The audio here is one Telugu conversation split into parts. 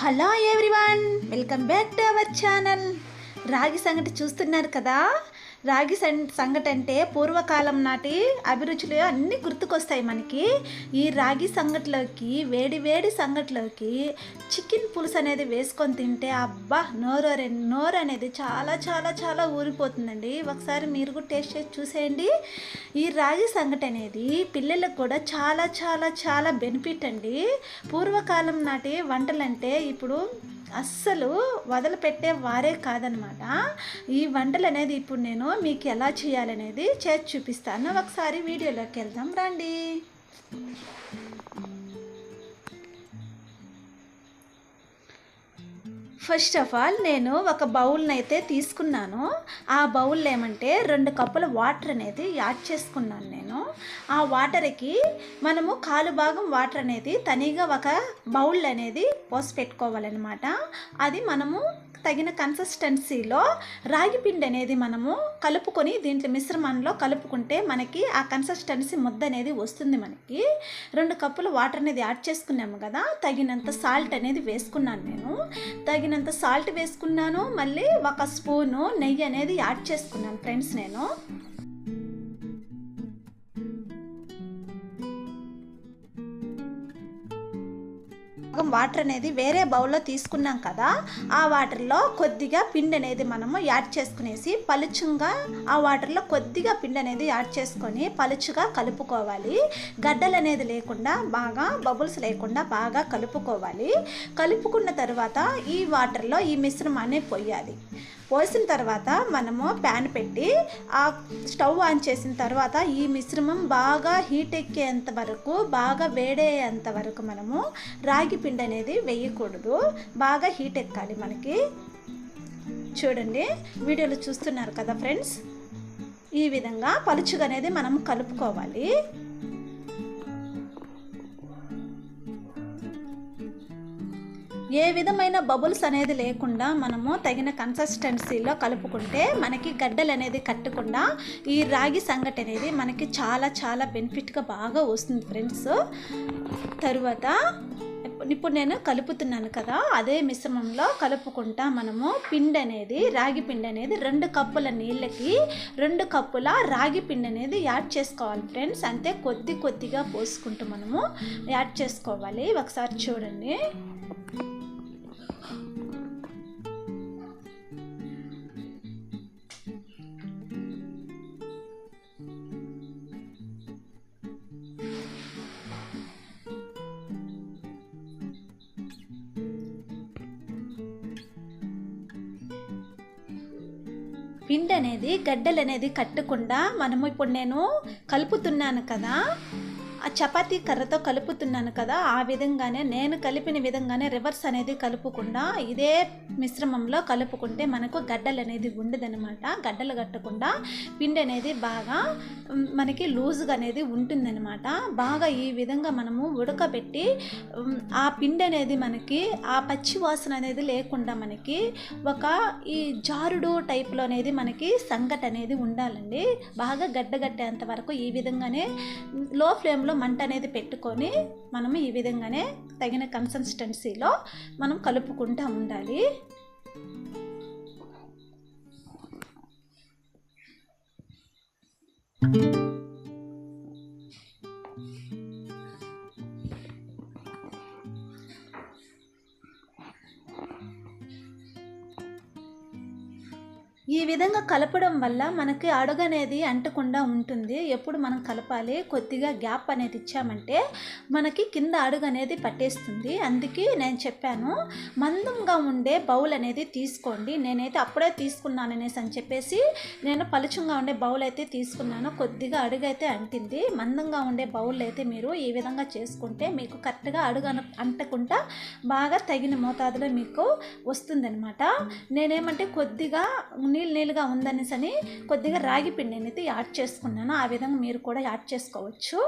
Hello everyone, welcome back to our channel. రాగి సంగటి చూస్తున్నారు కదా. రాగి సంగటి అంటే పూర్వకాలం నాటి అభిరుచులు అన్నీ గుర్తుకొస్తాయి మనకి. ఈ రాగి సంగటిలోకి, వేడి వేడి సంగటిలోకి చికెన్ పులుసు అనేది వేసుకొని తింటే అబ్బా, నోరు అనేది చాలా చాలా చాలా ఊరిపోతుందండి. ఒకసారి మీరు కూడా టేస్ట్ చేసి చూసేయండి. ఈ రాగి సంగటి అనేది పిల్లలకు కూడా చాలా చాలా చాలా బెనిఫిట్ అండి. పూర్వకాలం నాటి వంటలంటే ఇప్పుడు అస్సలు వదిలిపెట్టే వారే కాదనమాట. ఈ వంటలు అనేది ఇప్పుడు నేను మీకు ఎలా చేయాలనేది చేసి చూపిస్తాను. ఒకసారి వీడియోలోకి వెళ్దాం రండి. ఫస్ట్ ఆఫ్ ఆల్ నేను ఒక బౌల్ని అయితే తీసుకున్నాను. ఆ బౌల్లో ఏమంటే 2 కప్పుల వాటర్ అనేది యాడ్ చేసుకున్నాను నేను. ఆ వాటర్కి మనము కాలు భాగం వాటర్ అనేది తనిగా ఒక బౌల్ అనేది పోసి పెట్టుకోవాలన్నమాట. అది మనము తగిన కన్సిస్టెన్సీలో రాగి పిండి అనేది మనము కలుపుకొని దీంట్లో మిశ్రమంలో కలుపుకుంటే మనకి ఆ కన్సిస్టెన్సీ ముద్ద అనేది వస్తుంది. మనకి 2 కప్పుల వాటర్ అనేది యాడ్ చేసుకున్నాము కదా. తగినంత సాల్ట్ అనేది వేసుకున్నాను నేను. తగినంత సాల్ట్ వేసుకున్నాను. మళ్ళీ 1 స్పూను నెయ్యి అనేది యాడ్ చేసుకున్నాను ఫ్రెండ్స్ నేను. వాటర్ అనేది వేరే బౌల్లో తీసుకున్నాం కదా. ఆ వాటర్లో కొద్దిగా పిండి అనేది మనము యాడ్ చేసుకునేసి పలుచుగా ఆ వాటర్లో కొద్దిగా పిండి అనేది యాడ్ చేసుకొని పలుచుగా కలుపుకోవాలి. గడ్డలు అనేది లేకుండా బాగా బబుల్స్ లేకుండా బాగా కలుపుకోవాలి. కలుపుకున్న తర్వాత ఈ వాటర్లో ఈ మిశ్రమాన్ని పోయాలి. పోసిన తర్వాత మనము ప్యాన్ పెట్టి ఆ స్టవ్ ఆన్ చేసిన తర్వాత ఈ మిశ్రమం బాగా హీట్ ఎక్కేంత వరకు, బాగా వేడేంత వరకు మనము రాగి పిండి అనేది వేయకూడదు. బాగా హీట్ ఎక్కాలి మనకి. చూడండి, వీడియోలో చూస్తున్నారు కదా ఫ్రెండ్స్. ఈ విధంగా పలుచుగా అనేది మనం కలుపుకోవాలి. ఏ విధమైన బబుల్స్ అనేది లేకుండా మనము తగిన కన్సిస్టెన్సీలో కలుపుకుంటే మనకి గడ్డలు అనేది కట్టకుండా ఈ రాగి సంగటి అనేది మనకి చాలా చాలా బెనిఫిట్గా బాగా వస్తుంది ఫ్రెండ్స్. తరువాత ఇప్పుడు నేను కలుపుతున్నాను కదా, అదే మిశ్రమంలో కలుపుకుంటా మనము పిండి అనేది, రాగి పిండి అనేది 2 కప్పుల నీళ్ళకి 2 కప్పుల రాగి పిండి అనేది యాడ్ చేసుకోవాలి ఫ్రెండ్స్. అంతే కొద్ది కొద్దిగా పోసుకుంటూ మనము యాడ్ చేసుకోవాలి. ఒకసారి చూడండి. పిండి అనేది గడ్డలు అనేది కట్టకుండా మనము ఇప్పుడు నేను కలుపుతున్నాను కదా, ఆ చపాతీ కర్రతో కలుపుతున్నాను కదా, ఆ విధంగానే నేను కలిపిన విధంగానే రివర్స్ అనేది కలుపుకుండా ఇదే మిశ్రమంలో కలుపుకుంటే మనకు గడ్డలు అనేది ఉండదనమాట. గడ్డలు కట్టకుండా పిండి అనేది బాగా మనకి లూజ్గా అనేది ఉంటుందన్నమాట. బాగా ఈ విధంగా మనము ఉడకబెట్టి ఆ పిండి అనేది మనకి ఆ పచ్చి వాసన అనేది లేకుండా మనకి ఒక ఈ జారుడు టైప్లో అనేది మనకి సంగటి అనేది ఉండాలండి. బాగా గడ్డగట్టేంత వరకు ఈ విధంగానే లో ఫ్లేమ్లో మంట అనేది పెట్టుకొని మనము ఈ విధంగానే తగిన కన్సిస్టెన్సీలో మనం కలుపుకుంటూ ఉండాలి. ఈ విధంగా కలపడం వల్ల మనకి అడుగు అనేది అంటకుండా ఉంటుంది. ఎప్పుడు మనం కలపాలి, కొద్దిగా గ్యాప్ అనేది ఇచ్చామంటే మనకి కింద అడుగు అనేది పట్టేస్తుంది. అందుకే నేను చెప్పాను మందంగా ఉండే బౌల్ అనేది తీసుకోండి. నేనైతే అప్పుడే తీసుకున్నాను అనేసి అని చెప్పేసి నేను పలుచంగా ఉండే బౌల్ అయితే తీసుకున్నాను. కొద్దిగా అడుగు అయితే అంటింది. మందంగా ఉండే బౌల్ అయితే మీరు ఈ విధంగా చేసుకుంటే మీకు కరెక్ట్గా అడుగు అంటకుండా బాగా తగిన మోతాదులో మీకు వస్తుందన్నమాట. నేనేమంటే కొద్దిగా నీళ్ళుగా ఉందనేసని కొద్దిగా రాగి పిండి అనేది యాడ్ చేసుకున్నాను. ఆ విధంగా మీరు కూడా యాడ్ చేసుకోవచ్చు.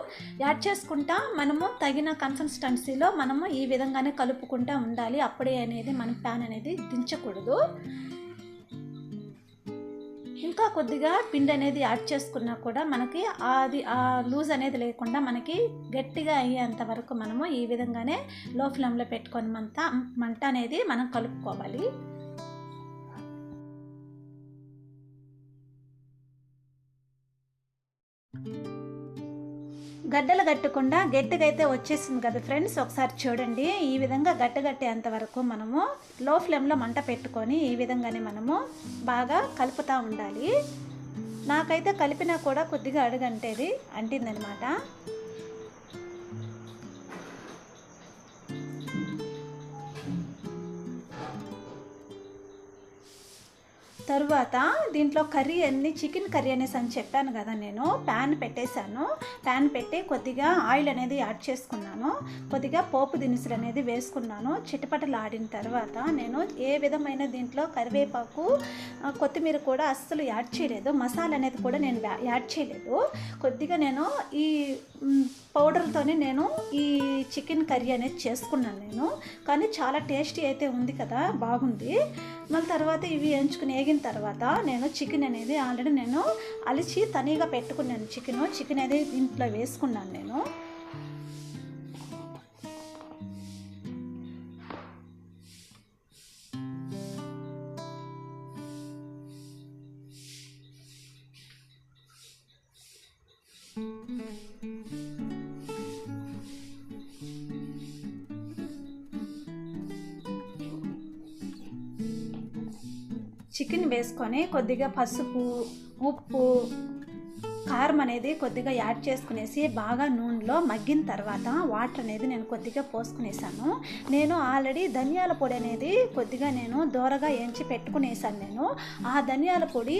యాడ్ చేసుకుంటా మనము తగిన కన్సిస్టెన్సీలో మనము ఈ విధంగానే కలుపుకుంటూ ఉండాలి. అప్పుడే అనేది మన ప్యాన్ అనేది దించకూడదు. ఇంకా కొద్దిగా పిండి అనేది యాడ్ చేసుకున్నా కూడా మనకి అది ఆ లూజ్ అనేది లేకుండా మనకి గట్టిగా అయ్యేంత వరకు మనము ఈ విధంగానే లో ఫ్లేమ్లో పెట్టుకొని మంట అనేది మనం కలుపుకోవాలి. గడ్డలు కట్టకుండా గట్టిగా అయితే వచ్చేసింది కదా ఫ్రెండ్స్, ఒకసారి చూడండి. ఈ విధంగా గట్టేంత వరకు మనము లో ఫ్లేమ్లో మంట పెట్టుకొని ఈ విధంగానే మనము బాగా కలుపుతూ ఉండాలి. నాకైతే కలిపినా కూడా కొద్దిగా అడుగంటేది అంటిందనమాట. తరువాత దీంట్లో కర్రీ అన్ని చికెన్ కర్రీ అనేసి అని చెప్పాను కదా, నేను ప్యాన్ పెట్టేశాను. ప్యాన్ పెట్టి కొద్దిగా ఆయిల్ అనేది యాడ్ చేసుకున్నాను, కొద్దిగా పోపు దినుసులు అనేది వేసుకున్నాను. చిటపటలు ఆడిన తర్వాత నేను ఏ విధమైన దీంట్లో కరివేపాకు కొత్తిమీర కూడా అస్సలు యాడ్ చేయలేదు, మసాలా అనేది కూడా నేను యాడ్ చేయలేదు. కొద్దిగా నేను ఈ పౌడర్తోనే నేను ఈ చికెన్ కర్రీ అనేది చేసుకున్నాను నేను. కానీ చాలా టేస్టీ అయితే ఉంది కదా, బాగుంది. మళ్ళీ తర్వాత ఇవి వేయించుకుని వేగిన తర్వాత నేను చికెన్ అనేది ఆల్రెడీ నేను అలిచి తనీగా పెట్టుకున్నాను. చికెన్ అనేది దీంట్లో వేసుకున్నాను నేను. చికెన్ వేసుకొని కొద్దిగా పసుపు, ఉప్పు, కారం అనేది కొద్దిగా యాడ్ చేసుకునేసి బాగా నూనెలో మగ్గిన తర్వాత వాటర్ అనేది నేను కొద్దిగా పోసుకునేసాను. నేను ఆల్రెడీ ధనియాల పొడి అనేది కొద్దిగా నేను దోరగా ఎంచి పెట్టుకునేసాను నేను. ఆ ధనియాల పొడి,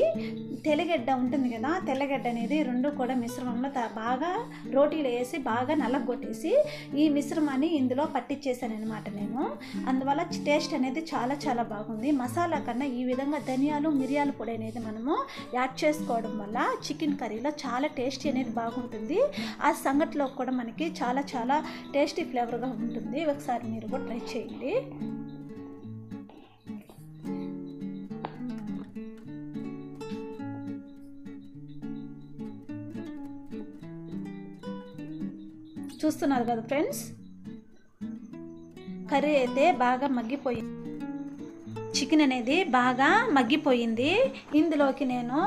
తెల్లగడ్డ ఉంటుంది కదా, తెల్లగడ్డ అనేది రెండు కూడా మిశ్రమంలో బాగా రోటీలో వేసి బాగా నల్లగొట్టేసి ఈ మిశ్రమాన్ని ఇందులో పట్టించేసాను అనమాట నేను. అందువల్ల టేస్ట్ అనేది చాలా చాలా బాగుంది. మసాలా కన్నా ఈ విధంగా ధనియాలు, మిరియాల పొడి అనేది మనము యాడ్ చేసుకోవడం వల్ల చికెన్ కర్రీలో చాలా టేస్టీ అనేది బాగుంటుంది. ఆ సంగటిలో కూడా మనకి చాలా చాలా టేస్టీ ఫ్లేవర్గా ఉంటుంది. ఒకసారి మీరు కూడా ట్రై చేయండి. చూస్తున్నారు కదా ఫ్రెండ్స్, కర్రీ అయితే బాగా మగ్గిపోయింది, చికెన్ అనేది బాగా మగ్గిపోయింది. ఇందులోకి నేను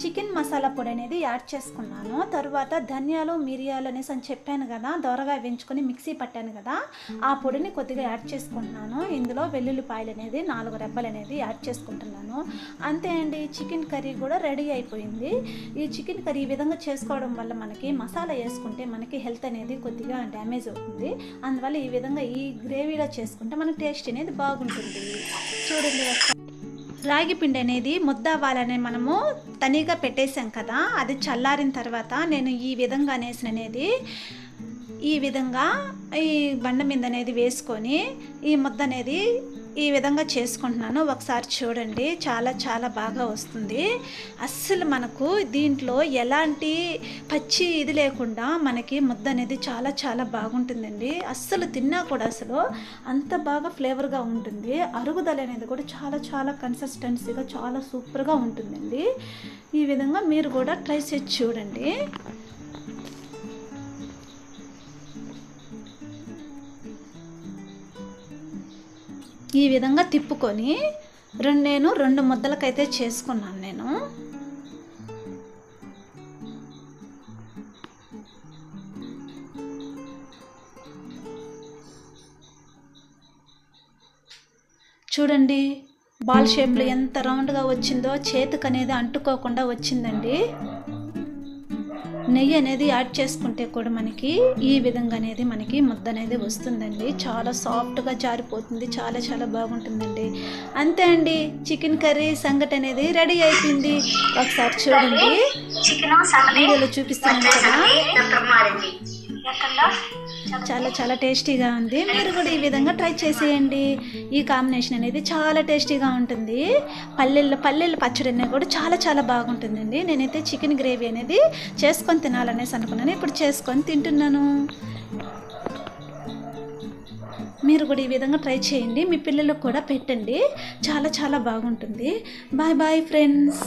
చికెన్ మసాలా పొడి అనేది యాడ్ చేసుకున్నాను. తరువాత ధనియాలు, మిరియాలు అనేసి అని చెప్పాను కదా, దోరగా వేయించుకొని మిక్సీ పట్టాను కదా, ఆ పొడిని కొద్దిగా యాడ్ చేసుకుంటున్నాను. ఇందులో వెల్లుల్లిపాయలు అనేది 4 రెబ్బలు అనేది యాడ్ చేసుకుంటున్నాను. అంతే అండి, చికెన్ కర్రీ కూడా రెడీ అయిపోయింది. ఈ చికెన్ కర్రీ ఈ విధంగా చేసుకోవడం వల్ల మనకి మసాలా వేసుకుంటే మనకి హెల్త్ అనేది కొద్దిగా డ్యామేజ్ అవుతుంది. అందువల్ల ఈ విధంగా ఈ గ్రేవీలో చేసుకుంటే మనకి టేస్ట్ అనేది బాగుంటుంది. చూడండి, రాగి పిండి అనేది ముద్ద అవ్వాలని మనము తనిగా పెట్టేసాం కదా, అది చల్లారిన తర్వాత నేను ఈ విధంగా అనేది ఈ విధంగా ఈ బండ మీద అనేది వేసుకొని ఈ ముద్ద అనేది ఈ విధంగా చేసుకుంటున్నాను. ఒకసారి చూడండి, చాలా చాలా బాగా వస్తుంది. అస్సలు మనకు దీంట్లో ఎలాంటి పచ్చి ఇది లేకుండా మనకి ముద్ద అనేది చాలా చాలా బాగుంటుందండి. అస్సలు తిన్నా కూడా అసలు అంత బాగా ఫ్లేవర్గా ఉంటుంది. అరుగుదల అనేది కూడా చాలా చాలా కన్సిస్టెన్సీగా చాలా సూపర్గా ఉంటుందండి. ఈ విధంగా మీరు కూడా ట్రై చేసి చూడండి. ఈ విధంగా తిప్పుకొని నేను 2 ముద్దలకైతే చేసుకున్నాను నేను. చూడండి, బాల్ షేప్లో ఎంత రౌండ్గా వచ్చిందో, చేతికి అనేది అంటుకోకుండా వచ్చిందండి. నెయ్యి అనేది యాడ్ చేసుకుంటే కూడా మనకి ఈ విధంగా అనేది మనకి ముద్ద అనేది వస్తుందండి. చాలా సాఫ్ట్గా జారిపోతుంది, చాలా చాలా బాగుంటుందండి. అంతే అండి, చికెన్ కర్రీ సంగటి అనేది రెడీ అయిపోయింది. ఒకసారి చూడండి, వీడియోలో చూపిస్తున్నాను కదా, చాలా చాలా టేస్టీగా ఉంది. మీరు కూడా ఈ విధంగా ట్రై చేసేయండి. ఈ కాంబినేషన్ అనేది చాలా టేస్టీగా ఉంటుంది. పల్లెల పచ్చడి అనేది కూడా చాలా చాలా బాగుంటుందండి. నేనైతే చికెన్ గ్రేవీ అనేది చేసుకొని తినాలనేసి అనుకున్నాను, ఇప్పుడు చేసుకొని తింటున్నాను. మీరు కూడా ఈ విధంగా ట్రై చేయండి, మీ పిల్లలకు కూడా పెట్టండి, చాలా చాలా బాగుంటుంది. Bye bye friends.